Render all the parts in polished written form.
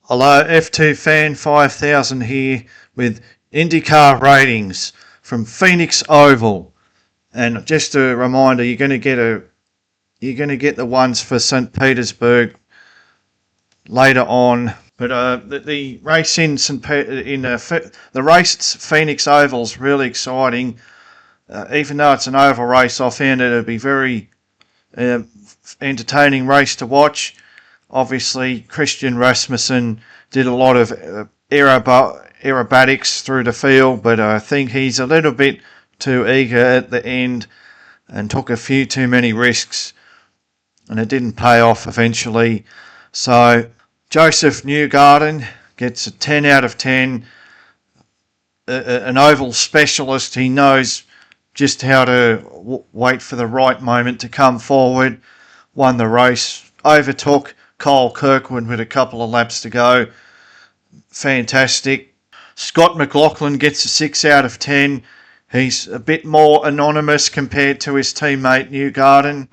Hello, F2 Fan 5000 here with Indycar ratings from Phoenix Oval. And just a reminder, you're going to get the ones for St. Petersburg later on. But the race in the race at Phoenix Oval is really exciting. Even though it's an oval race, I found it to be very entertaining race to watch. Obviously, Christian Rasmussen did a lot of aerobatics through the field, but I think he's a little bit too eager at the end and took a few too many risks, and it didn't pay off eventually. So Joseph Newgarden gets a 10 out of 10. An oval specialist. He knows just how to wait for the right moment to come forward. Won the race, overtook Kyle Kirkwood with a couple of laps to go. Fantastic. Scott McLaughlin gets a 6 out of 10. He's a bit more anonymous compared to his teammate Newgarden.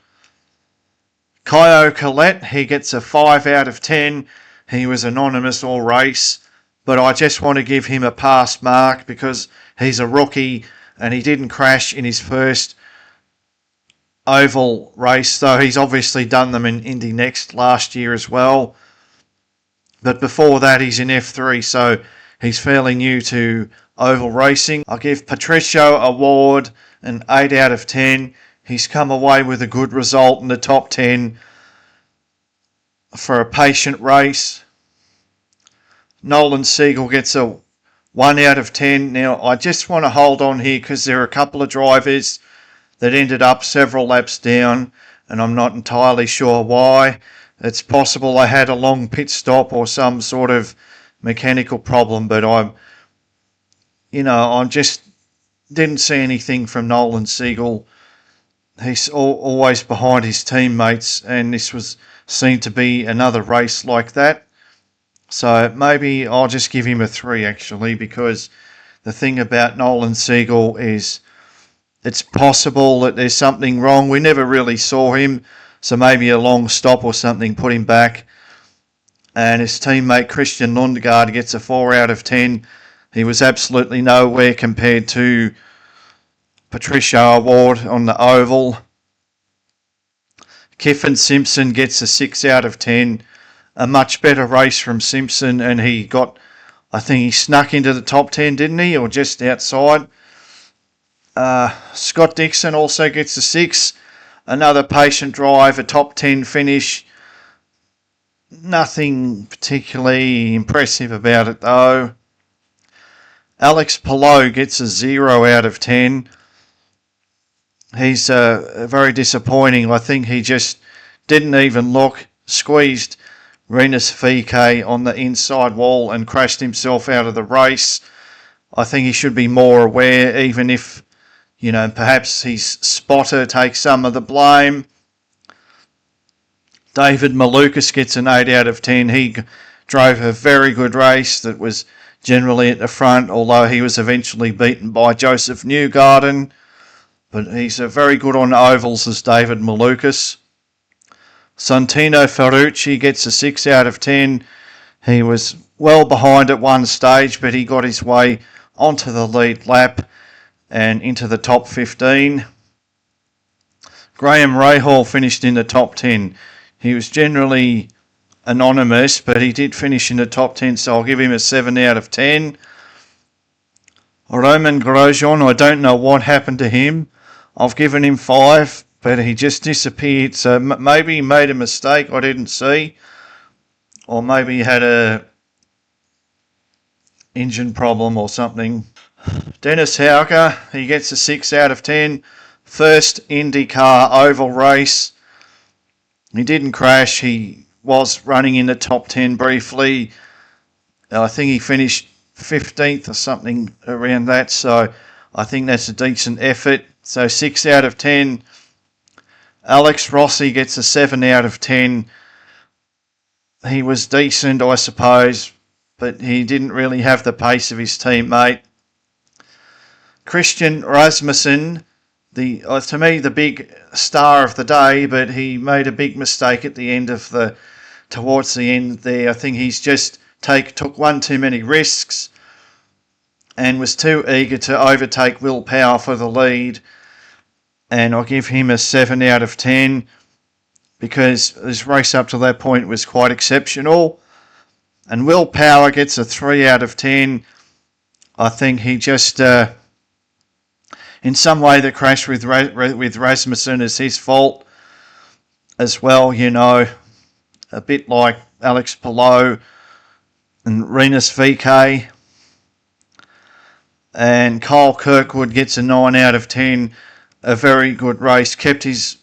Kaio Colette, he gets a 5 out of 10. He was anonymous all race, but I just want to give him a pass mark because he's a rookie and he didn't crash in his first oval race, though he's obviously done them in Indy Next last year as well. But before that, he's in F3, so he's fairly new to oval racing. I'll give Patricio Award an 8 out of 10. He's come away with a good result in the top 10 for a patient race. Nolan Siegel gets a 1 out of 10. Now, I just want to hold on here because there are a couple of drivers that ended up several laps down, and I'm not entirely sure why. It's possible they had a long pit stop or some sort of mechanical problem, but I just didn't see anything from Nolan Siegel. He's always behind his teammates, and this seemed to be another race like that. So maybe I'll just give him a 3 actually, because the thing about Nolan Siegel is it's possible that there's something wrong. We never really saw him, so maybe a long stop or something put him back. And his teammate Christian Lundgaard gets a 4 out of 10. He was absolutely nowhere compared to Patricio Award on the oval. Kiffin Simpson gets a 6 out of 10. A much better race from Simpson, and I think he snuck into the top 10, didn't he? Or just outside. Scott Dixon also gets a 6. Another patient drive, a top 10 finish. Nothing particularly impressive about it though. Alex Palou gets a 0 out of 10. He's very disappointing. I think he just didn't even look, squeezed Rinus VeeKay on the inside wall and crashed himself out of the race. I think he should be more aware, even if, perhaps his spotter takes some of the blame. David Malukas gets an 8 out of 10. He drove a very good race that was generally at the front, although he was eventually beaten by Joseph Newgarden. But he's very good on ovals as David Malukas. Santino Ferrucci gets a 6 out of 10. He was well behind at one stage, but he got his way onto the lead lap and into the top 15. Graham Rahal finished in the top 10. He was generally anonymous, but he did finish in the top 10, so I'll give him a 7 out of 10. Roman Grosjean, I don't know what happened to him. I've given him 5. But he just disappeared, so maybe he made a mistake I didn't see. Or maybe he had a engine problem or something. Dennis Hauger, he gets a 6 out of 10. First IndyCar oval race. He didn't crash. He was running in the top 10 briefly. I think he finished 15th or something around that, so I think that's a decent effort. So 6 out of 10. Alex Rossi gets a 7 out of 10. He was decent, I suppose, but he didn't really have the pace of his teammate. Christian Rasmussen, to me the big star of the day, but he made a big mistake at the end towards the end there. I think he's just took one too many risks and was too eager to overtake Will Power for the lead. And I'll give him a 7 out of 10 because his race up to that point was quite exceptional. And Will Power gets a 3 out of 10. I think he just, in some way, the crash with Rasmussen is his fault as well, you know, a bit like Alex Palou and Rinus VK. And Kyle Kirkwood gets a 9 out of 10. A very good race. Kept his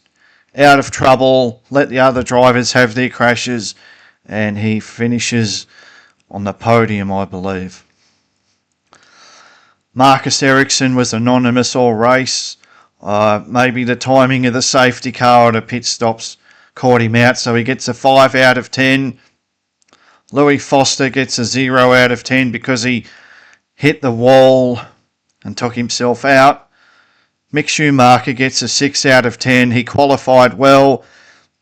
out of trouble. Let the other drivers have their crashes. And he finishes on the podium, I believe. Marcus Ericsson was anonymous all race. Maybe the timing of the safety car or the pit stops caught him out. So he gets a 5 out of 10. Louis Foster gets a 0 out of 10 because he hit the wall and took himself out. Mick Schumacher gets a 6 out of 10. He qualified well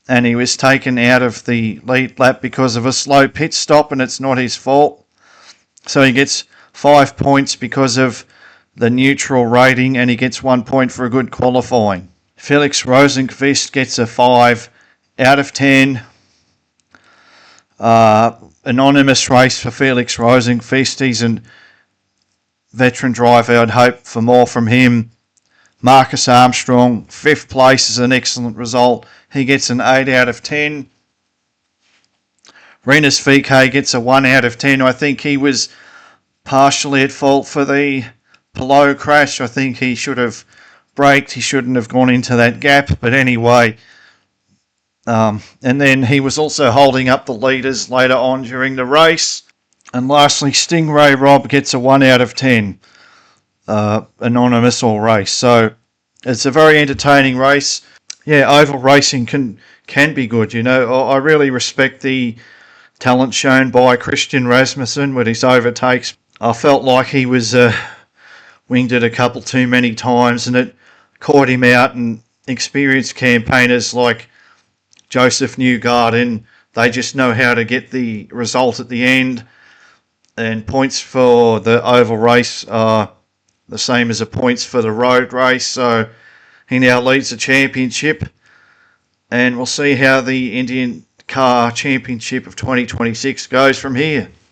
and he was taken out of the lead lap because of a slow pit stop, and it's not his fault. So he gets 5 points because of the neutral rating, and he gets 1 point for a good qualifying. Felix Rosenqvist gets a 5 out of 10. Anonymous race for Felix Rosenqvist. He's a veteran driver. I'd hope for more from him. Marcus Armstrong, 5th place, is an excellent result. He gets an 8 out of 10. Rinus VK gets a 1 out of 10. I think he was partially at fault for the Palou crash. I think he should have braked. He shouldn't have gone into that gap. But anyway, and then he was also holding up the leaders later on during the race. And lastly, Stingray Rob gets a 1 out of 10. Anonymous all race. So it's a very entertaining race. Yeah, oval racing can be good, you know. I really respect the talent shown by Christian Rasmussen with his overtakes. I felt like he was winged it a couple too many times and it caught him out, and experienced campaigners like Joseph Newgarden, they just know how to get the result at the end. And points for the oval race are the same as the points for the road race. So he now leads the championship, and we'll see how the Indycar Championship of 2026 goes from here.